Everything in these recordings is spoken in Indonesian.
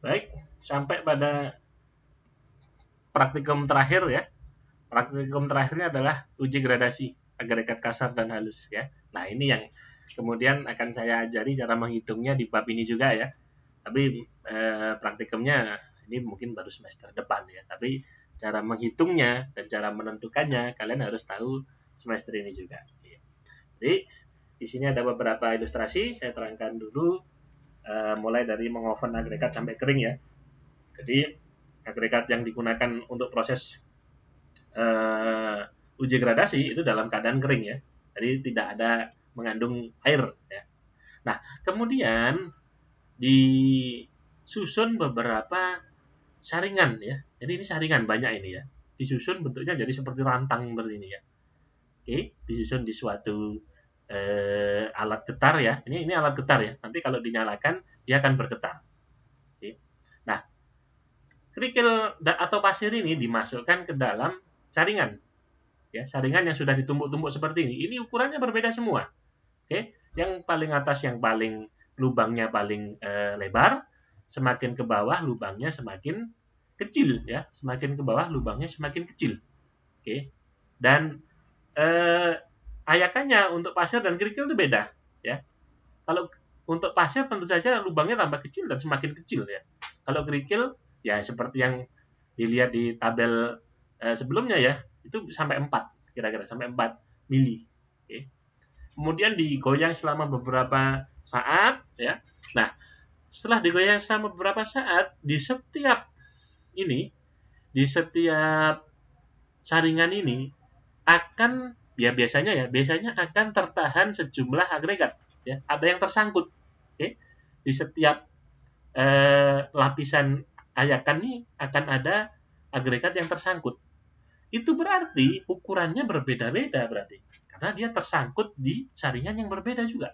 Baik, sampai pada praktikum terakhir ya. Praktikum terakhirnya adalah uji gradasi agregat kasar dan halus ya. Nah, ini yang kemudian akan saya ajari cara menghitungnya di bab ini juga ya. Tapi praktikumnya ini mungkin baru semester depan ya. Tapi cara menghitungnya dan cara menentukannya kalian harus tahu semester ini juga. Jadi di sini ada beberapa ilustrasi, saya terangkan dulu mulai dari mengoven agregat sampai kering ya. Jadi agregat yang digunakan untuk proses uji gradasi itu dalam keadaan kering ya. Jadi tidak ada mengandung air ya. Nah, kemudian disusun beberapa saringan ya. Jadi ini saringan banyak ini ya. Disusun bentuknya jadi seperti rantang seperti ini ya. Oke, disusun di suatu alat getar ya. Ini alat getar ya. Nanti kalau dinyalakan dia akan bergetar. Oke. Nah, kerikil atau pasir ini dimasukkan ke dalam saringan. Ya, saringan yang sudah ditumbuk-tumbuk seperti ini. Ini ukurannya berbeda semua. Oke, yang paling atas yang paling lubangnya paling lebar, semakin ke bawah lubangnya semakin kecil ya, semakin ke bawah lubangnya semakin kecil. Oke. Dan ayakannya untuk pasir dan kerikil itu beda ya. Kalau untuk pasir tentu saja lubangnya tambah kecil dan semakin kecil ya. Kalau kerikil ya seperti yang dilihat di tabel sebelumnya ya, itu sampai 4 kira-kira sampai 4 mili. Oke. Kemudian digoyang selama beberapa saat ya. Nah, setelah digoyang selama beberapa saat di setiap ini, di setiap saringan ini akan ya biasanya akan tertahan sejumlah agregat ya, ada yang tersangkut. Oke. Di setiap lapisan ayakan ini akan ada agregat yang tersangkut. Itu berarti ukurannya berbeda-beda berarti. Karena dia tersangkut di saringan yang berbeda juga.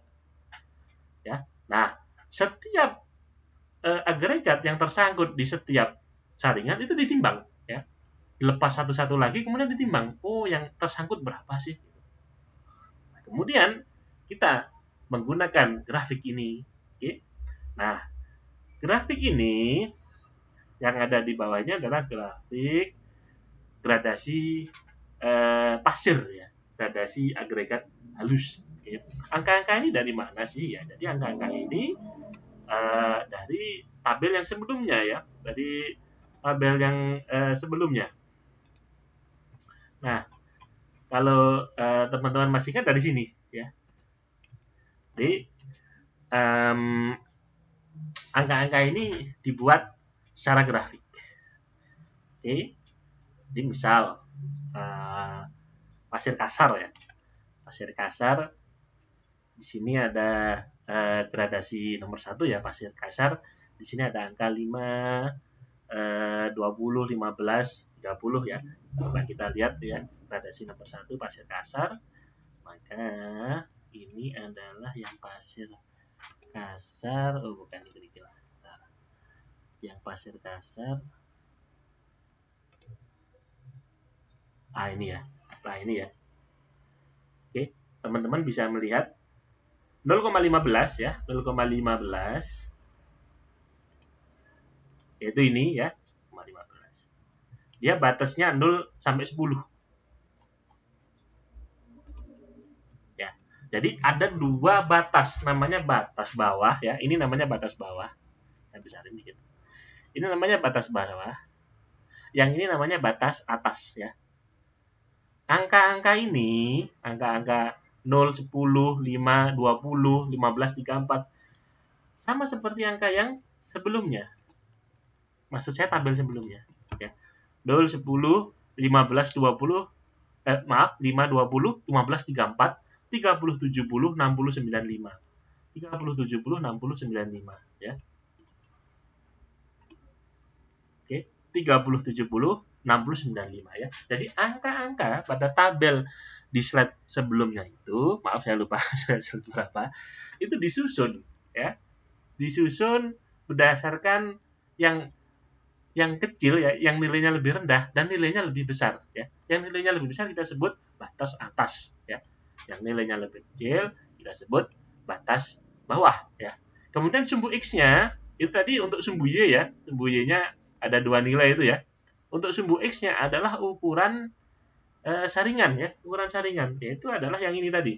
Ya. Nah, setiap agregat yang tersangkut di setiap saringan itu ditimbang ya. Dilepas satu-satu lagi kemudian ditimbang. Oh, yang tersangkut berapa sih? Nah, kemudian kita menggunakan grafik ini. Oke. Nah, grafik ini yang ada di bawahnya adalah grafik gradasi pasir ya, gradasi agregat halus. Oke. Angka-angka ini dari mana sih ya? Jadi angka-angka ini dari tabel yang sebelumnya ya, dari tabel yang sebelumnya. Nah, kalau teman-teman masih ingat dari sini ya. Jadi angka-angka ini dibuat secara grafik. Oke, jadi misal pasir kasar ya, pasir kasar di sini ada gradasi nomor 1 ya, pasir kasar. Di sini ada angka 5, 20, 15, 30 ya. Coba kita lihat ya, gradasi nomor 1 pasir kasar. Maka ini adalah yang pasir kasar. Oh, bukan ini lah. Yang pasir kasar. Ini ya. Nah, ini ya. Oke, teman-teman bisa melihat 0,15 ya, 0,15 yaitu ini ya, 0,15. Dia batasnya 0 sampai 10. Ya. Jadi ada dua batas, namanya batas bawah ya. Ini namanya batas bawah. Saya besarin dikit. Ini namanya batas bawah. Yang ini namanya batas atas ya. Angka-angka ini, angka-angka 0, 10, 5, 20, 15, 34 sama seperti angka yang sebelumnya. Maksud saya tabel sebelumnya ya. 0, 10, 15, 20 5, 20, 15, 34, 30, 70, 60, 95. 30, 70, 60, 95 ya. Oke, 30, 70, 60, 95 ya. Jadi angka-angka pada tabel di slide sebelumnya itu, maaf saya lupa slide berapa, itu disusun ya. Disusun berdasarkan yang kecil ya, yang nilainya lebih rendah dan nilainya lebih besar ya. Yang nilainya lebih besar kita sebut batas atas ya. Yang nilainya lebih kecil kita sebut batas bawah ya. Kemudian sumbu X-nya Itu tadi untuk sumbu Y ya. Sumbu Y-nya ada 2 nilai itu ya. Untuk sumbu X-nya adalah ukuran saringan ya. Ukuran saringan. Yaitu adalah yang ini tadi.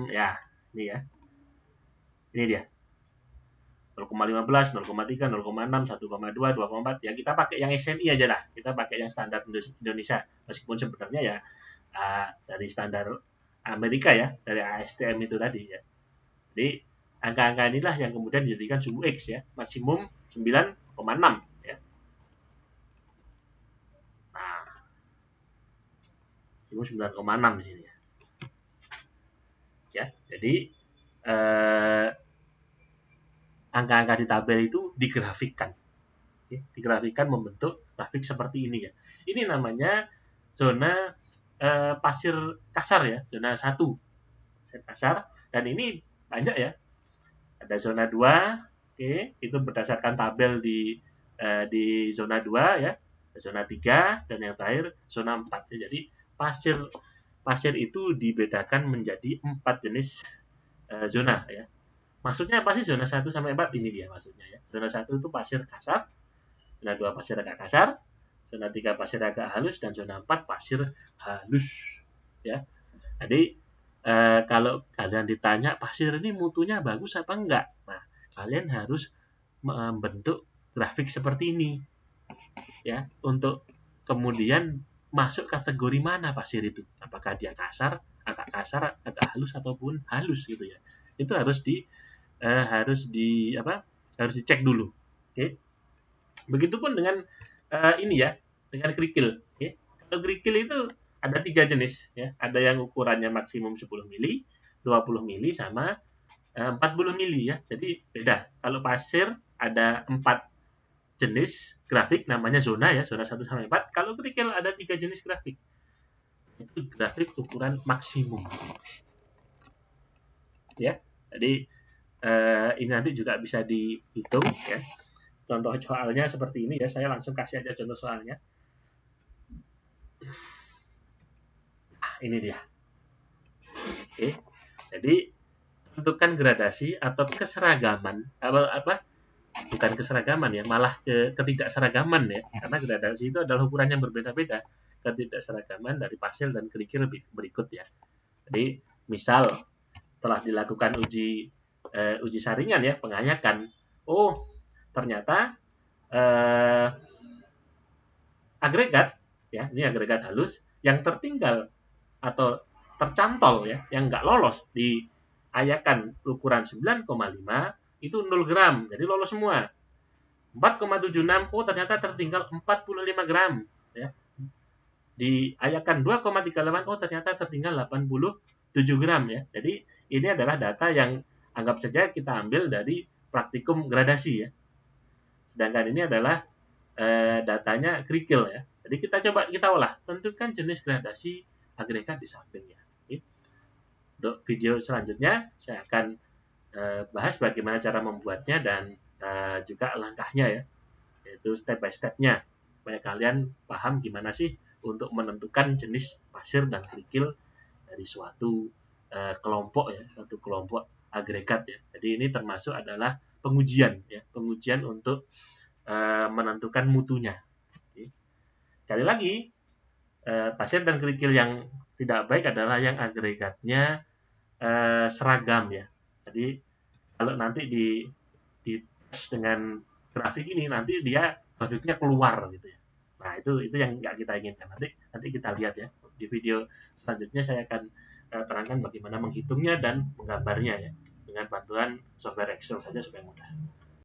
Ya, ini ya. Ini dia. 0,15, 0,3, 0,6, 1,2, 2,4. Ya kita pakai yang SMI aja lah. Kita pakai yang standar Indonesia. Meskipun sebenarnya ya dari standar Amerika ya, dari ASTM itu tadi ya. Jadi angka-angka inilah yang kemudian dijadikan sumbu X ya, maksimum 9,6 ya. Nah, maksimum 9,6 di sini ya. Ya, jadi angka-angka di tabel itu digrafikkan. Ya, digrafikkan membentuk grafik seperti ini ya. Ini namanya zona pasir kasar ya, zona 1. Pasir kasar, dan ini banyak ya. Ada zona 2, oke, itu berdasarkan tabel di zona 2 ya, zona 3, dan yang terakhir zona 4 ya. Jadi pasir itu dibedakan menjadi 4 jenis zona ya. Maksudnya apa sih zona 1 sampai 4? Ini dia maksudnya ya. Zona 1 itu pasir kasar, zona 2 pasir agak kasar, zona 3 pasir agak halus, dan zona 4 pasir halus ya. Jadi kalau kalian ditanya pasir ini mutunya bagus apa enggak, nah kalian harus membentuk grafik seperti ini ya, untuk kemudian masuk kategori mana pasir itu, apakah dia kasar, agak halus ataupun halus gitu ya. Itu harus dicek dulu. Oke. Begitupun dengan ini ya, dengan kerikil. Oke. Kalau kerikil itu ada 3 jenis ya. Ada yang ukurannya maksimum 10 mili, 20 mili, sama 40 mili ya. Jadi beda. Kalau pasir ada 4 jenis grafik namanya zona ya, zona 1 sampai 4. Kalau kerikil ada 3 jenis grafik. Itu grafik ukuran maksimum. Ya. Jadi ini nanti juga bisa dihitung ya. Contoh soalnya seperti ini ya, saya langsung kasih aja contoh soalnya. Ini dia. Oke. Jadi tentukan gradasi atau keseragaman bukan keseragaman ya, malah ketidakseragaman ya, karena gradasi itu adalah ukuran yang berbeda-beda. Ketidakseragaman dari pasir dan kerikil berikut ya. Jadi misal setelah dilakukan uji saringan ya, pengayakan, oh ternyata agregat ya, ini agregat halus yang tertinggal atau tercantol ya, yang nggak lolos di ayakan ukuran 9,5 itu 0 gram, jadi lolos semua. 4,76, oh ternyata tertinggal 45 gram ya. Di ayakan 2,38, oh ternyata tertinggal 87 gram ya. Jadi ini adalah data yang anggap saja kita ambil dari praktikum gradasi ya. Sedangkan ini adalah datanya kerikil ya. Jadi kita olah, tentukan jenis gradasi agregat di sampingnya. Oke. Untuk video selanjutnya saya akan bahas bagaimana cara membuatnya dan juga langkahnya ya, yaitu step by step-nya, supaya kalian paham gimana sih untuk menentukan jenis pasir dan kerikil dari suatu kelompok ya, suatu kelompok agregat ya. Jadi ini termasuk adalah pengujian ya, pengujian untuk menentukan mutunya. Oke. Sekali lagi, pasir dan kerikil yang tidak baik adalah yang agregatnya seragam ya. Jadi kalau nanti di tes dengan grafik ini, nanti dia grafiknya keluar gitu ya. Nah itu yang nggak kita inginkan. Nanti kita lihat ya di video selanjutnya, saya akan terangkan bagaimana menghitungnya dan menggambarnya ya, dengan bantuan software Excel saja supaya mudah.